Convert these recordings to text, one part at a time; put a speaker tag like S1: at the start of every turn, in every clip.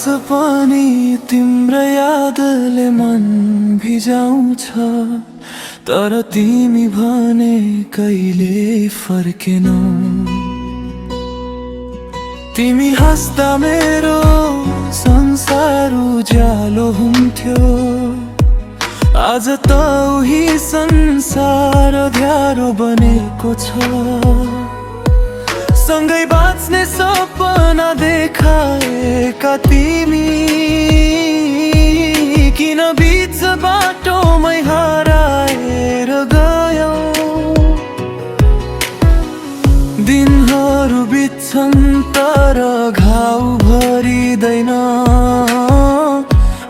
S1: आज पनि तिम्रो यादले मन भिजाउँछ, तर तिमी भने कहिले फर्केनौ। तिमी हाँस्दा मेरो संसार उज्यालो हुन्थ्यो, आज त उही संसार अँध्यारो बनेको छ। सँगै बाँच्ने सपना देखाएका तिमी किन बीच बाटोमै हराएर गयौ। दिनहरू बित्छन् तर घाउ भरिँदैन,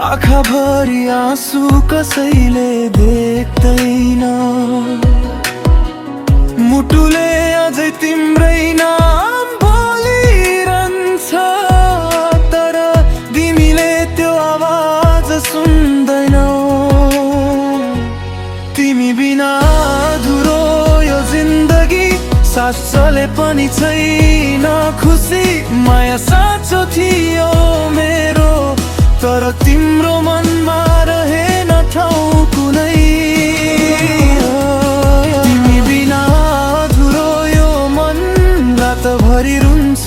S1: आँखाभरि आँसु कसैले देख्दैन। मुटुले अझै तिम्रै नाम बोलिरहन्छ, तर तिमीले त्यो आवाज सुन्दैनौ। तिमी बिना अधुरो यो जिन्दगी, सास चले पनि छैन खुसी। माया साँचो थियो मेरो, तर तिम्रो मनमा रहेन ठाउँ कुनै। तिमी बिना अधुरो यो मन रातभरि रुन्छ,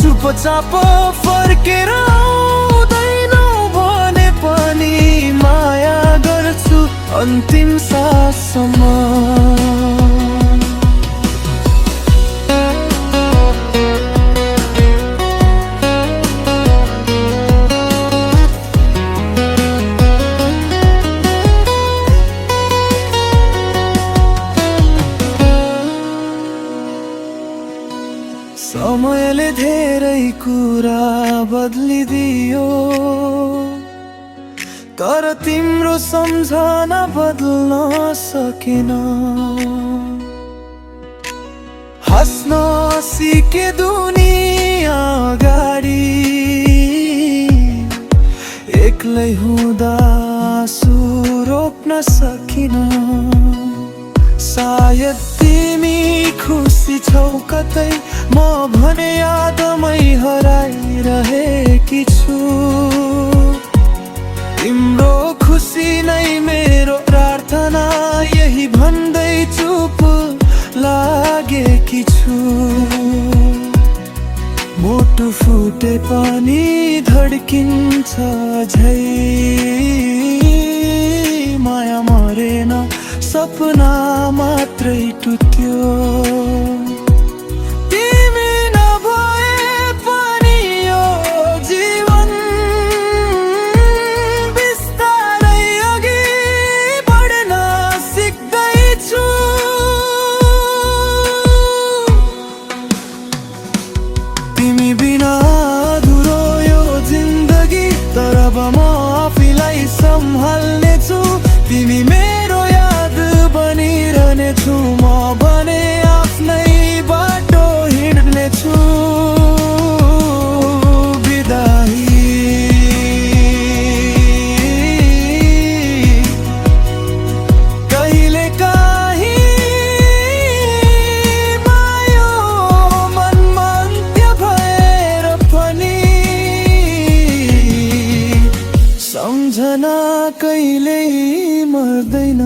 S1: चुपचाप फर्केर आउँदैनौ भने पनि माया गर्छु अन्तिम साससम्म। समयले धेरै कुरा बदलिदियो, तर तिम्रो सम्झना बदल्न सकेन। हाँस्न सिके दुनिया अगाडि, एक्लै हुँदा आँसु रोक्न सकिन। सायद तिमी खुसी छौ कतै, म भने यादमै हराइरहेकी छु। तिम्रो खुसी नै मेरो प्रार्थना, यही भन्दै चुप लागेकी छु। मुटु फुटे पनि धड्किन्छ झै, माया मरेन सपना मात्रै टुट्यो। तिमी नभए पनि यो जीवन बिस्तारै अघि बढ्न सिक्दैछु। तिमी बिना अधुरो यो जिन्दगी, तर अब म आफैलाई सम्हाल्नेछु। तिमी मेरो याद बनिरहनेछु, म भने आफ्नै बाटो हिँड्नेछु। बिदाई कहिले काहीँ मायो मनमा अन्त्य भएर पनि, सम्झना कहिल्यै मर्दैन।